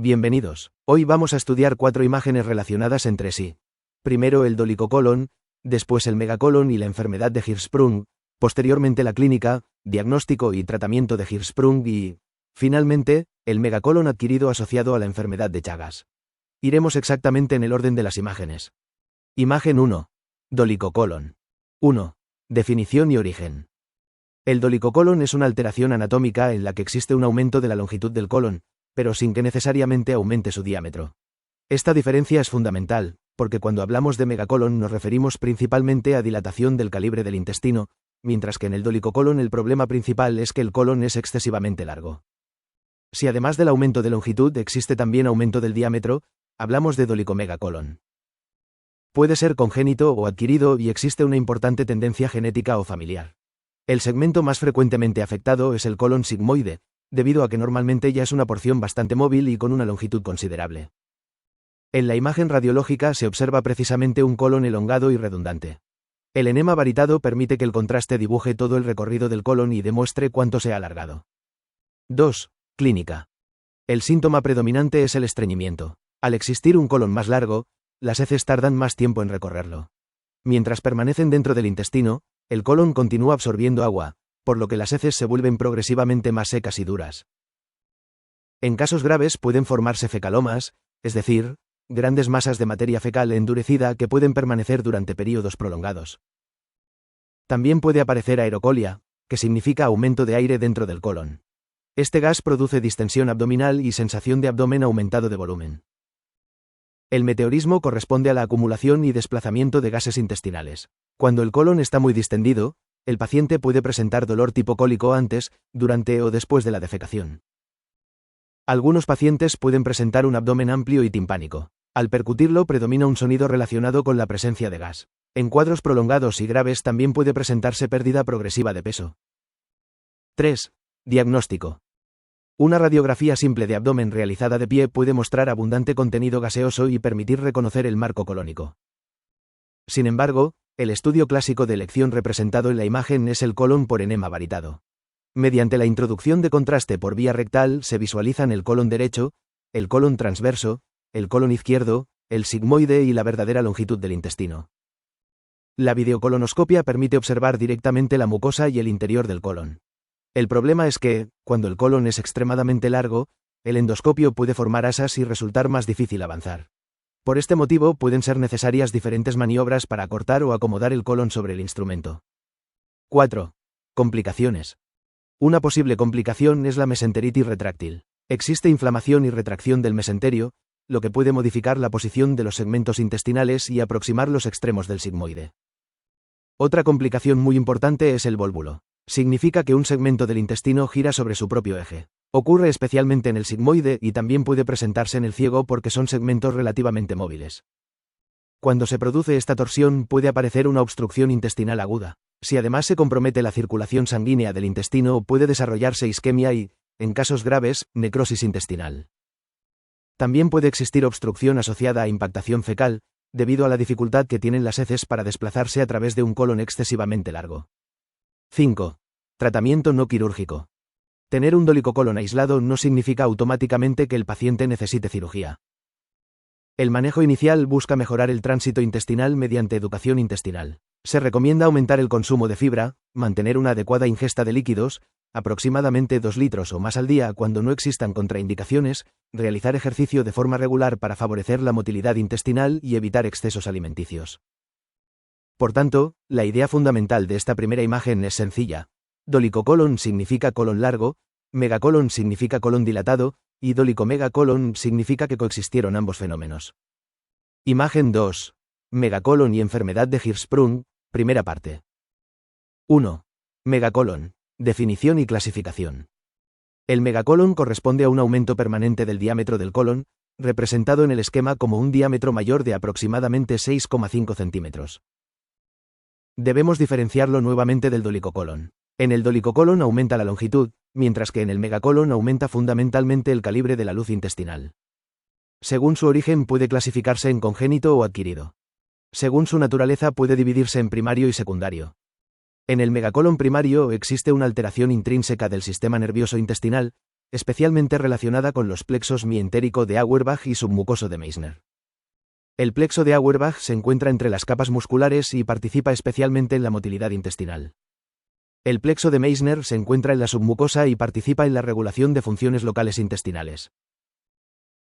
Bienvenidos. Hoy vamos a estudiar 4 imágenes relacionadas entre sí. Primero el dolicocolon, después el megacolon y la enfermedad de Hirschsprung, posteriormente la clínica, diagnóstico y tratamiento de Hirschsprung y, finalmente, el megacolon adquirido asociado a la enfermedad de Chagas. Iremos exactamente en el orden de las imágenes. Imagen 1. Dolicocolon. 1. Definición y origen. El dolicocolon es una alteración anatómica en la que existe un aumento de la longitud del colon, pero sin que necesariamente aumente su diámetro. Esta diferencia es fundamental, porque cuando hablamos de megacolon nos referimos principalmente a dilatación del calibre del intestino, mientras que en el dolicocolon el problema principal es que el colon es excesivamente largo. Si además del aumento de longitud existe también aumento del diámetro, hablamos de dolicomegacolon. Puede ser congénito o adquirido y existe una importante tendencia genética o familiar. El segmento más frecuentemente afectado es el colon sigmoide, debido a que normalmente ya es una porción bastante móvil y con una longitud considerable. En la imagen radiológica se observa precisamente un colon elongado y redundante. El enema varitado permite que el contraste dibuje todo el recorrido del colon y demuestre cuánto se ha alargado. 2. Clínica. El síntoma predominante es el estreñimiento. Al existir un colon más largo, las heces tardan más tiempo en recorrerlo. Mientras permanecen dentro del intestino, el colon continúa absorbiendo agua, por lo que las heces se vuelven progresivamente más secas y duras. En casos graves pueden formarse fecalomas, es decir, grandes masas de materia fecal endurecida que pueden permanecer durante períodos prolongados. También puede aparecer aerocolia, que significa aumento de aire dentro del colon. Este gas produce distensión abdominal y sensación de abdomen aumentado de volumen. El meteorismo corresponde a la acumulación y desplazamiento de gases intestinales. Cuando el colon está muy distendido, el paciente puede presentar dolor tipo cólico antes, durante o después de la defecación. Algunos pacientes pueden presentar un abdomen amplio y timpánico. Al percutirlo predomina un sonido relacionado con la presencia de gas. En cuadros prolongados y graves también puede presentarse pérdida progresiva de peso. 3. Diagnóstico. Una radiografía simple de abdomen realizada de pie puede mostrar abundante contenido gaseoso y permitir reconocer el marco colónico. Sin embargo, el estudio clásico de elección representado en la imagen es el colon por enema varitado. Mediante la introducción de contraste por vía rectal se visualizan el colon derecho, el colon transverso, el colon izquierdo, el sigmoide y la verdadera longitud del intestino. La videocolonoscopia permite observar directamente la mucosa y el interior del colon. El problema es que, cuando el colon es extremadamente largo, el endoscopio puede formar asas y resultar más difícil avanzar. Por este motivo pueden ser necesarias diferentes maniobras para acortar o acomodar el colon sobre el instrumento. 4. Complicaciones. Una posible complicación es la mesenteritis retráctil. Existe inflamación y retracción del mesenterio, lo que puede modificar la posición de los segmentos intestinales y aproximar los extremos del sigmoide. Otra complicación muy importante es el vólvulo. Significa que un segmento del intestino gira sobre su propio eje. Ocurre especialmente en el sigmoide y también puede presentarse en el ciego porque son segmentos relativamente móviles. Cuando se produce esta torsión puede aparecer una obstrucción intestinal aguda. Si además se compromete la circulación sanguínea del intestino puede desarrollarse isquemia y, en casos graves, necrosis intestinal. También puede existir obstrucción asociada a impactación fecal, debido a la dificultad que tienen las heces para desplazarse a través de un colon excesivamente largo. 5. Tratamiento no quirúrgico. Tener un dolicocolon aislado no significa automáticamente que el paciente necesite cirugía. El manejo inicial busca mejorar el tránsito intestinal mediante educación intestinal. Se recomienda aumentar el consumo de fibra, mantener una adecuada ingesta de líquidos, aproximadamente 2 litros o más al día cuando no existan contraindicaciones, realizar ejercicio de forma regular para favorecer la motilidad intestinal y evitar excesos alimenticios. Por tanto, la idea fundamental de esta primera imagen es sencilla. Dolicocolon significa colon largo, megacolon significa colon dilatado, y dolicomegacolon significa que coexistieron ambos fenómenos. Imagen 2. Megacolon y enfermedad de Hirschsprung, primera parte. 1. Megacolon. Definición y clasificación. El megacolon corresponde a un aumento permanente del diámetro del colon, representado en el esquema como un diámetro mayor de aproximadamente 6,5 centímetros. Debemos diferenciarlo nuevamente del dolicocolon. En el dolicocolon aumenta la longitud, mientras que en el megacolon aumenta fundamentalmente el calibre de la luz intestinal. Según su origen puede clasificarse en congénito o adquirido. Según su naturaleza puede dividirse en primario y secundario. En el megacolon primario existe una alteración intrínseca del sistema nervioso intestinal, especialmente relacionada con los plexos mientérico de Auerbach y submucoso de Meissner. El plexo de Auerbach se encuentra entre las capas musculares y participa especialmente en la motilidad intestinal. El plexo de Meissner se encuentra en la submucosa y participa en la regulación de funciones locales intestinales.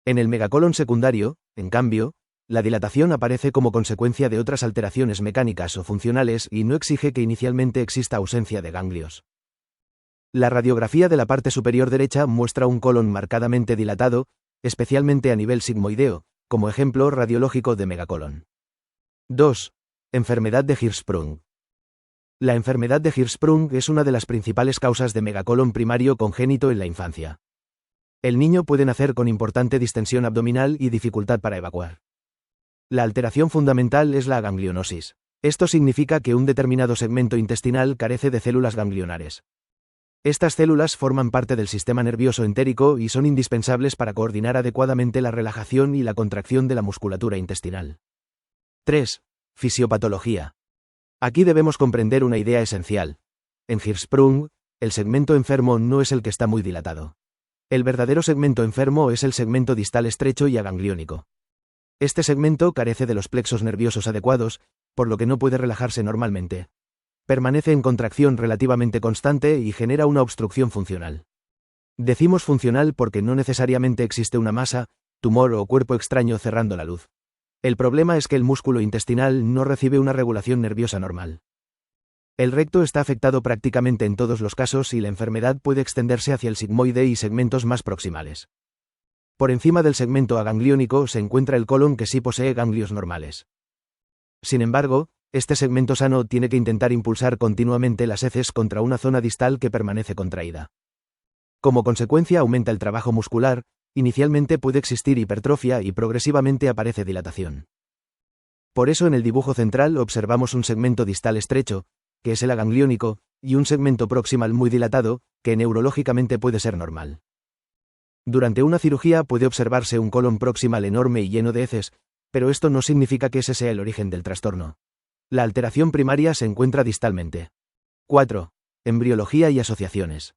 En el megacolon secundario, en cambio, la dilatación aparece como consecuencia de otras alteraciones mecánicas o funcionales y no exige que inicialmente exista ausencia de ganglios. La radiografía de la parte superior derecha muestra un colon marcadamente dilatado, especialmente a nivel sigmoideo, como ejemplo radiológico de megacolon. 2. Enfermedad de Hirschsprung. La enfermedad de Hirschsprung es una de las principales causas de megacolon primario congénito en la infancia. El niño puede nacer con importante distensión abdominal y dificultad para evacuar. La alteración fundamental es la aganglionosis. Esto significa que un determinado segmento intestinal carece de células ganglionares. Estas células forman parte del sistema nervioso entérico y son indispensables para coordinar adecuadamente la relajación y la contracción de la musculatura intestinal. 3. Fisiopatología. Aquí debemos comprender una idea esencial. En Hirschsprung, el segmento enfermo no es el que está muy dilatado. El verdadero segmento enfermo es el segmento distal estrecho y agangliónico. Este segmento carece de los plexos nerviosos adecuados, por lo que no puede relajarse normalmente. Permanece en contracción relativamente constante y genera una obstrucción funcional. Decimos funcional porque no necesariamente existe una masa, tumor o cuerpo extraño cerrando la luz. El problema es que el músculo intestinal no recibe una regulación nerviosa normal. El recto está afectado prácticamente en todos los casos y la enfermedad puede extenderse hacia el sigmoide y segmentos más proximales. Por encima del segmento agangliónico se encuentra el colon que sí posee ganglios normales. Sin embargo, este segmento sano tiene que intentar impulsar continuamente las heces contra una zona distal que permanece contraída. Como consecuencia aumenta el trabajo muscular, inicialmente puede existir hipertrofia y progresivamente aparece dilatación. Por eso en el dibujo central observamos un segmento distal estrecho, que es el agangliónico, y un segmento proximal muy dilatado, que neurológicamente puede ser normal. Durante una cirugía puede observarse un colon proximal enorme y lleno de heces, pero esto no significa que ese sea el origen del trastorno. La alteración primaria se encuentra distalmente. 4. Embriología y asociaciones.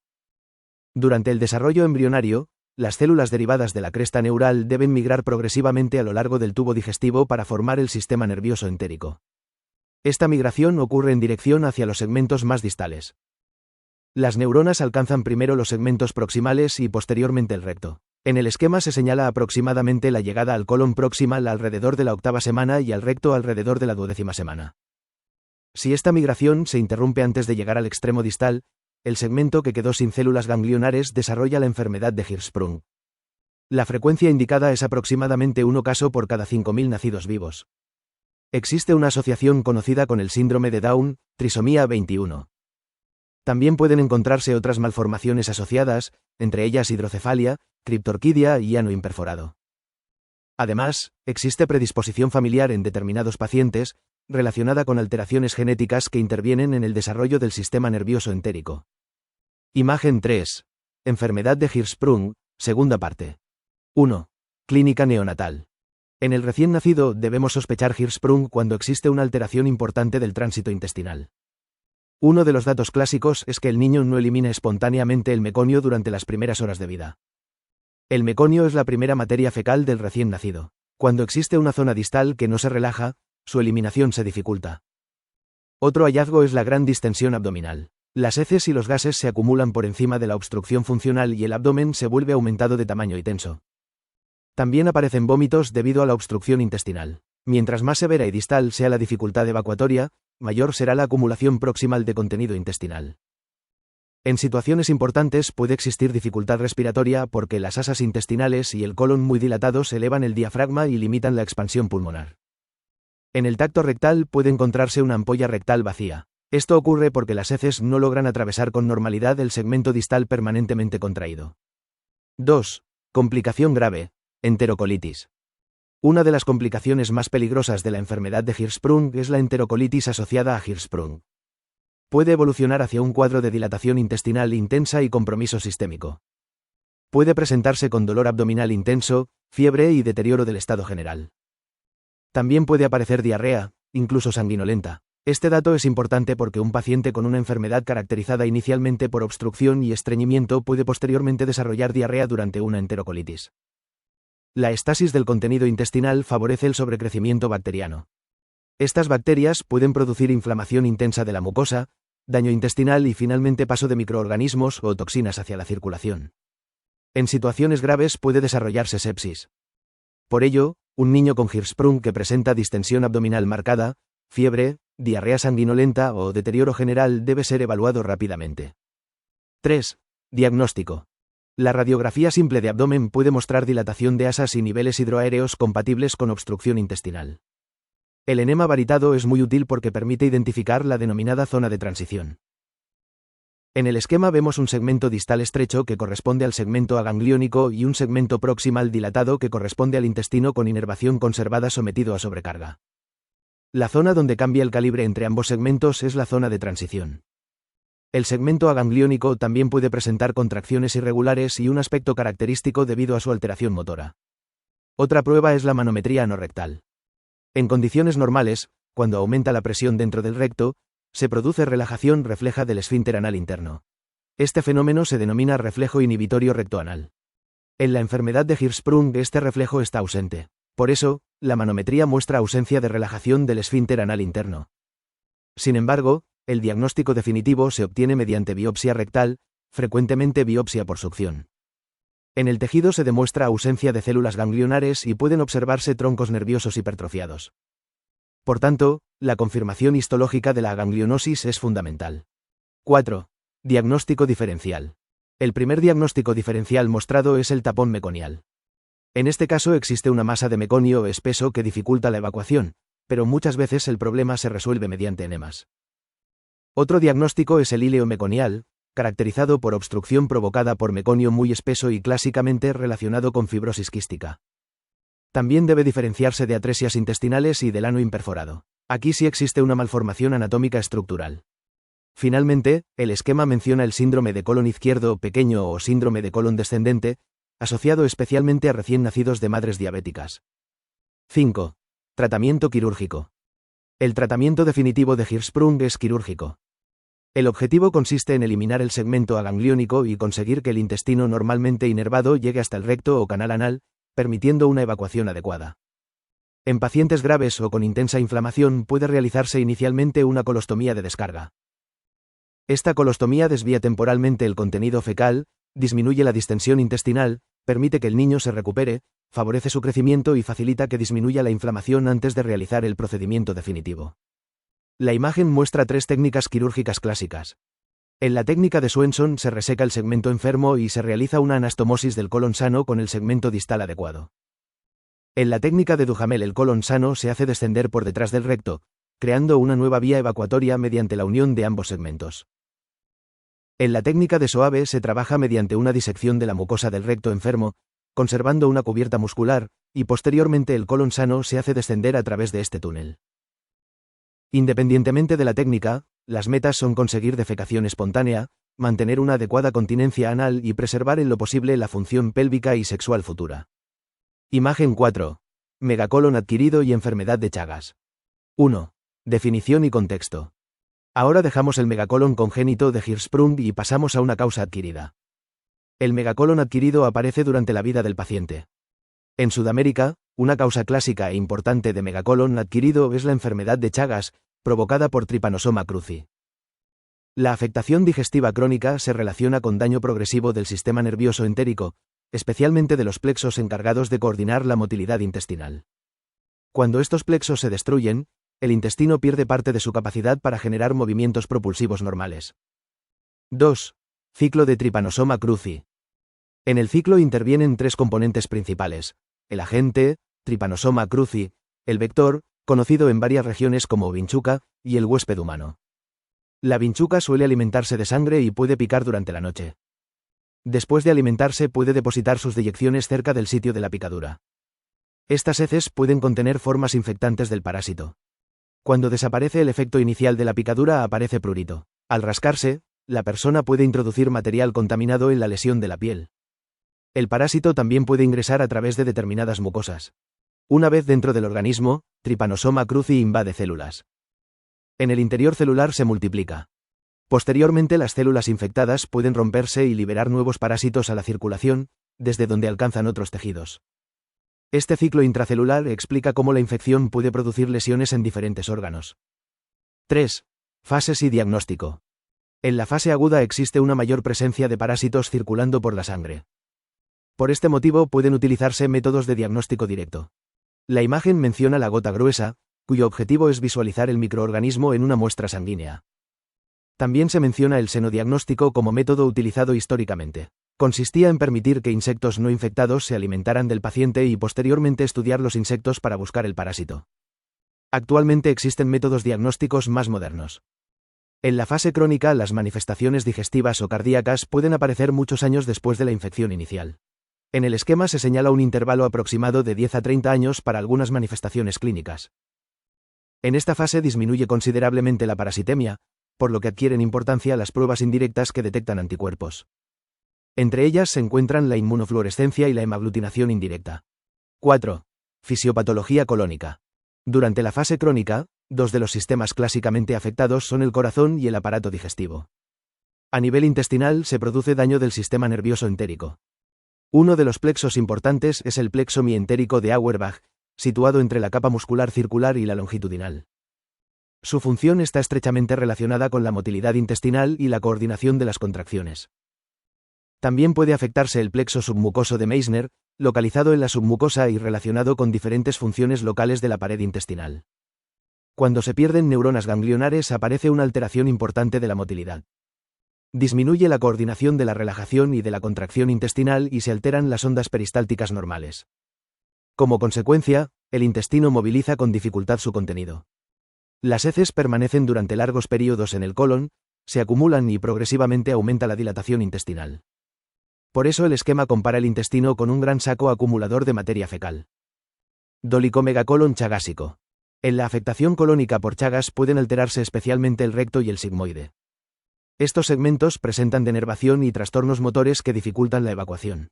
Durante el desarrollo embrionario, las células derivadas de la cresta neural deben migrar progresivamente a lo largo del tubo digestivo para formar el sistema nervioso entérico. Esta migración ocurre en dirección hacia los segmentos más distales. Las neuronas alcanzan primero los segmentos proximales y posteriormente el recto. En el esquema se señala aproximadamente la llegada al colon proximal alrededor de la 8ª semana y al recto alrededor de la 12ª semana. Si esta migración se interrumpe antes de llegar al extremo distal, el segmento que quedó sin células ganglionares desarrolla la enfermedad de Hirschsprung. La frecuencia indicada es aproximadamente 1 caso por cada 5.000 nacidos vivos. Existe una asociación conocida con el síndrome de Down, trisomía 21. También pueden encontrarse otras malformaciones asociadas, entre ellas hidrocefalia, criptorquidia y ano imperforado. Además, existe predisposición familiar en determinados pacientes, relacionada con alteraciones genéticas que intervienen en el desarrollo del sistema nervioso entérico. Imagen 3. Enfermedad de Hirschsprung, segunda parte. 1. Clínica neonatal. En el recién nacido debemos sospechar Hirschsprung cuando existe una alteración importante del tránsito intestinal. Uno de los datos clásicos es que el niño no elimina espontáneamente el meconio durante las primeras horas de vida. El meconio es la primera materia fecal del recién nacido. Cuando existe una zona distal que no se relaja, su eliminación se dificulta. Otro hallazgo es la gran distensión abdominal. Las heces y los gases se acumulan por encima de la obstrucción funcional y el abdomen se vuelve aumentado de tamaño y tenso. También aparecen vómitos debido a la obstrucción intestinal. Mientras más severa y distal sea la dificultad evacuatoria, mayor será la acumulación proximal de contenido intestinal. En situaciones importantes puede existir dificultad respiratoria porque las asas intestinales y el colon muy dilatados elevan el diafragma y limitan la expansión pulmonar. En el tacto rectal puede encontrarse una ampolla rectal vacía. Esto ocurre porque las heces no logran atravesar con normalidad el segmento distal permanentemente contraído. 2. Complicación grave, enterocolitis. Una de las complicaciones más peligrosas de la enfermedad de Hirschsprung es la enterocolitis asociada a Hirschsprung. Puede evolucionar hacia un cuadro de dilatación intestinal intensa y compromiso sistémico. Puede presentarse con dolor abdominal intenso, fiebre y deterioro del estado general. También puede aparecer diarrea, incluso sanguinolenta. Este dato es importante porque un paciente con una enfermedad caracterizada inicialmente por obstrucción y estreñimiento puede posteriormente desarrollar diarrea durante una enterocolitis. La estasis del contenido intestinal favorece el sobrecrecimiento bacteriano. Estas bacterias pueden producir inflamación intensa de la mucosa, daño intestinal y finalmente paso de microorganismos o toxinas hacia la circulación. En situaciones graves puede desarrollarse sepsis. Por ello, un niño con Hirschsprung que presenta distensión abdominal marcada, fiebre, diarrea sanguinolenta o deterioro general debe ser evaluado rápidamente. 3. Diagnóstico. La radiografía simple de abdomen puede mostrar dilatación de asas y niveles hidroaéreos compatibles con obstrucción intestinal. El enema varitado es muy útil porque permite identificar la denominada zona de transición. En el esquema vemos un segmento distal estrecho que corresponde al segmento agangliónico y un segmento proximal dilatado que corresponde al intestino con inervación conservada sometido a sobrecarga. La zona donde cambia el calibre entre ambos segmentos es la zona de transición. El segmento agangliónico también puede presentar contracciones irregulares y un aspecto característico debido a su alteración motora. Otra prueba es la manometría anorrectal. En condiciones normales, cuando aumenta la presión dentro del recto, se produce relajación refleja del esfínter anal interno. Este fenómeno se denomina reflejo inhibitorio rectoanal. En la enfermedad de Hirschsprung este reflejo está ausente. Por eso, la manometría muestra ausencia de relajación del esfínter anal interno. Sin embargo, el diagnóstico definitivo se obtiene mediante biopsia rectal, frecuentemente biopsia por succión. En el tejido se demuestra ausencia de células ganglionares y pueden observarse troncos nerviosos hipertrofiados. Por tanto, la confirmación histológica de la ganglionosis es fundamental. 4. Diagnóstico diferencial. El primer diagnóstico diferencial mostrado es el tapón meconial. En este caso existe una masa de meconio espeso que dificulta la evacuación, pero muchas veces el problema se resuelve mediante enemas. Otro diagnóstico es el íleo meconial, caracterizado por obstrucción provocada por meconio muy espeso y clásicamente relacionado con fibrosis quística. También debe diferenciarse de atresias intestinales y del ano imperforado. Aquí sí existe una malformación anatómica estructural. Finalmente, el esquema menciona el síndrome de colon izquierdo pequeño o síndrome de colon descendente, asociado especialmente a recién nacidos de madres diabéticas. 5. Tratamiento quirúrgico. El tratamiento definitivo de Hirschsprung es quirúrgico. El objetivo consiste en eliminar el segmento agangliónico y conseguir que el intestino normalmente inervado llegue hasta el recto o canal anal, permitiendo una evacuación adecuada. En pacientes graves o con intensa inflamación puede realizarse inicialmente una colostomía de descarga. Esta colostomía desvía temporalmente el contenido fecal, disminuye la distensión intestinal, permite que el niño se recupere, favorece su crecimiento y facilita que disminuya la inflamación antes de realizar el procedimiento definitivo. La imagen muestra 3 técnicas quirúrgicas clásicas. En la técnica de Swenson se reseca el segmento enfermo y se realiza una anastomosis del colon sano con el segmento distal adecuado. En la técnica de Duhamel el colon sano se hace descender por detrás del recto, creando una nueva vía evacuatoria mediante la unión de ambos segmentos. En la técnica de Soave se trabaja mediante una disección de la mucosa del recto enfermo, conservando una cubierta muscular, y posteriormente el colon sano se hace descender a través de este túnel. Independientemente de la técnica, las metas son conseguir defecación espontánea, mantener una adecuada continencia anal y preservar en lo posible la función pélvica y sexual futura. Imagen 4. Megacolon adquirido y enfermedad de Chagas. 1. Definición y contexto. Ahora dejamos el megacolon congénito de Hirschsprung y pasamos a una causa adquirida. El megacolon adquirido aparece durante la vida del paciente. En Sudamérica, una causa clásica e importante de megacolon adquirido es la enfermedad de Chagas, provocada por Trypanosoma cruzi. La afectación digestiva crónica se relaciona con daño progresivo del sistema nervioso entérico, especialmente de los plexos encargados de coordinar la motilidad intestinal. Cuando estos plexos se destruyen, el intestino pierde parte de su capacidad para generar movimientos propulsivos normales. 2. Ciclo de Trypanosoma cruzi. En el ciclo intervienen 3 componentes principales: el agente, Trypanosoma cruzi, el vector, conocido en varias regiones como vinchuca, y el huésped humano. La vinchuca suele alimentarse de sangre y puede picar durante la noche. Después de alimentarse puede depositar sus deyecciones cerca del sitio de la picadura. Estas heces pueden contener formas infectantes del parásito. Cuando desaparece el efecto inicial de la picadura aparece prurito. Al rascarse, la persona puede introducir material contaminado en la lesión de la piel. El parásito también puede ingresar a través de determinadas mucosas. Una vez dentro del organismo, Trypanosoma cruzi invade células. En el interior celular se multiplica. Posteriormente las células infectadas pueden romperse y liberar nuevos parásitos a la circulación, desde donde alcanzan otros tejidos. Este ciclo intracelular explica cómo la infección puede producir lesiones en diferentes órganos. 3. Fases y diagnóstico. En la fase aguda existe una mayor presencia de parásitos circulando por la sangre. Por este motivo pueden utilizarse métodos de diagnóstico directo. La imagen menciona la gota gruesa, cuyo objetivo es visualizar el microorganismo en una muestra sanguínea. También se menciona el senodiagnóstico como método utilizado históricamente. Consistía en permitir que insectos no infectados se alimentaran del paciente y posteriormente estudiar los insectos para buscar el parásito. Actualmente existen métodos diagnósticos más modernos. En la fase crónica, las manifestaciones digestivas o cardíacas pueden aparecer muchos años después de la infección inicial. En el esquema se señala un intervalo aproximado de 10 a 30 años para algunas manifestaciones clínicas. En esta fase disminuye considerablemente la parasitemia, por lo que adquieren importancia las pruebas indirectas que detectan anticuerpos. Entre ellas se encuentran la inmunofluorescencia y la hemaglutinación indirecta. 4. Fisiopatología colónica. Durante la fase crónica, dos de los sistemas clásicamente afectados son el corazón y el aparato digestivo. A nivel intestinal se produce daño del sistema nervioso entérico. Uno de los plexos importantes es el plexo mientérico de Auerbach, situado entre la capa muscular circular y la longitudinal. Su función está estrechamente relacionada con la motilidad intestinal y la coordinación de las contracciones. También puede afectarse el plexo submucoso de Meissner, localizado en la submucosa y relacionado con diferentes funciones locales de la pared intestinal. Cuando se pierden neuronas ganglionares aparece una alteración importante de la motilidad. Disminuye la coordinación de la relajación y de la contracción intestinal y se alteran las ondas peristálticas normales. Como consecuencia, el intestino moviliza con dificultad su contenido. Las heces permanecen durante largos periodos en el colon, se acumulan y progresivamente aumenta la dilatación intestinal. Por eso el esquema compara el intestino con un gran saco acumulador de materia fecal. Dolicomegacolon chagásico. En la afectación colónica por Chagas pueden alterarse especialmente el recto y el sigmoide. Estos segmentos presentan denervación y trastornos motores que dificultan la evacuación.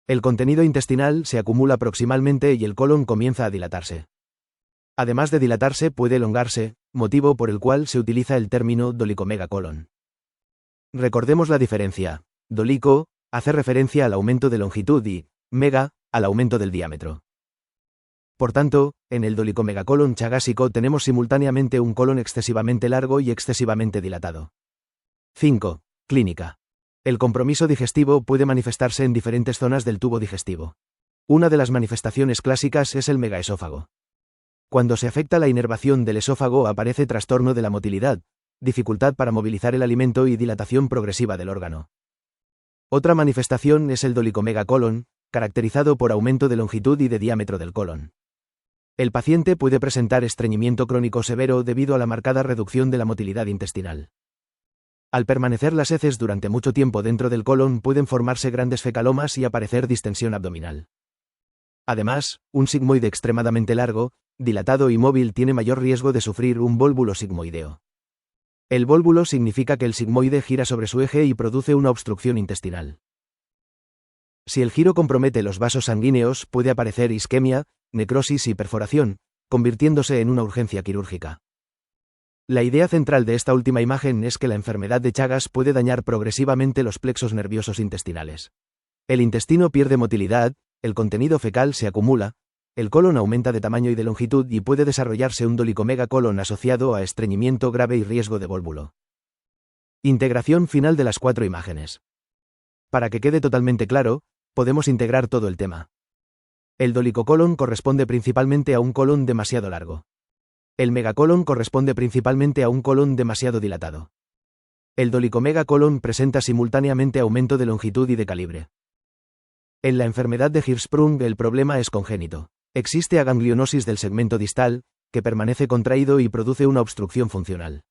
El contenido intestinal se acumula proximalmente y el colon comienza a dilatarse. Además de dilatarse, puede elongarse, motivo por el cual se utiliza el término dolicomegacolon. Recordemos la diferencia. Dolico hace referencia al aumento de longitud y mega al aumento del diámetro. Por tanto, en el dolicomegacolon chagásico tenemos simultáneamente un colon excesivamente largo y excesivamente dilatado. 5. Clínica. El compromiso digestivo puede manifestarse en diferentes zonas del tubo digestivo. Una de las manifestaciones clásicas es el megaesófago. Cuando se afecta la inervación del esófago aparece trastorno de la motilidad, dificultad para movilizar el alimento y dilatación progresiva del órgano. Otra manifestación es el dolicomegacolon, caracterizado por aumento de longitud y de diámetro del colon. El paciente puede presentar estreñimiento crónico severo debido a la marcada reducción de la motilidad intestinal. Al permanecer las heces durante mucho tiempo dentro del colon pueden formarse grandes fecalomas y aparecer distensión abdominal. Además, un sigmoide extremadamente largo, dilatado y móvil tiene mayor riesgo de sufrir un vólvulo sigmoideo. El vólvulo significa que el sigmoide gira sobre su eje y produce una obstrucción intestinal. Si el giro compromete los vasos sanguíneos, puede aparecer isquemia, necrosis y perforación, convirtiéndose en una urgencia quirúrgica. La idea central de esta última imagen es que la enfermedad de Chagas puede dañar progresivamente los plexos nerviosos intestinales. El intestino pierde motilidad, el contenido fecal se acumula, el colon aumenta de tamaño y de longitud y puede desarrollarse un dolicomegacolon asociado a estreñimiento grave y riesgo de vólvulo. Integración final de las 4 imágenes. Para que quede totalmente claro, podemos integrar todo el tema. El dolicocolon corresponde principalmente a un colon demasiado largo. El megacolon corresponde principalmente a un colon demasiado dilatado. El dolicomegacolon presenta simultáneamente aumento de longitud y de calibre. En la enfermedad de Hirschsprung el problema es congénito. Existe aganglionosis del segmento distal, que permanece contraído y produce una obstrucción funcional.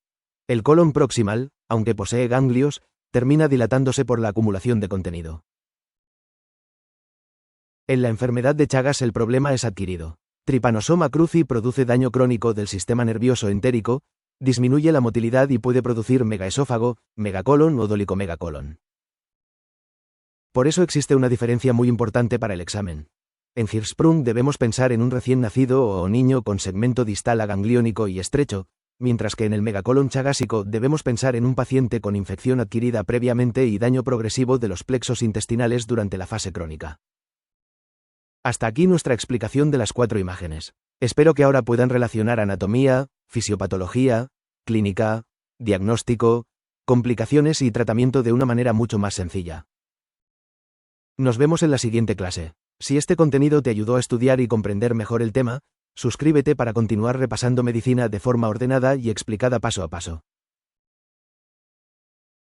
El colon proximal, aunque posee ganglios, termina dilatándose por la acumulación de contenido. En la enfermedad de Chagas el problema es adquirido. Trypanosoma cruzi produce daño crónico del sistema nervioso entérico, disminuye la motilidad y puede producir megaesófago, megacolon o dolicomegacolon. Por eso existe una diferencia muy importante para el examen. En Hirschsprung debemos pensar en un recién nacido o niño con segmento distal agangliónico y estrecho, mientras que en el megacolon chagásico debemos pensar en un paciente con infección adquirida previamente y daño progresivo de los plexos intestinales durante la fase crónica. Hasta aquí nuestra explicación de las 4 imágenes. Espero que ahora puedan relacionar anatomía, fisiopatología, clínica, diagnóstico, complicaciones y tratamiento de una manera mucho más sencilla. Nos vemos en la siguiente clase. Si este contenido te ayudó a estudiar y comprender mejor el tema, suscríbete para continuar repasando medicina de forma ordenada y explicada paso a paso.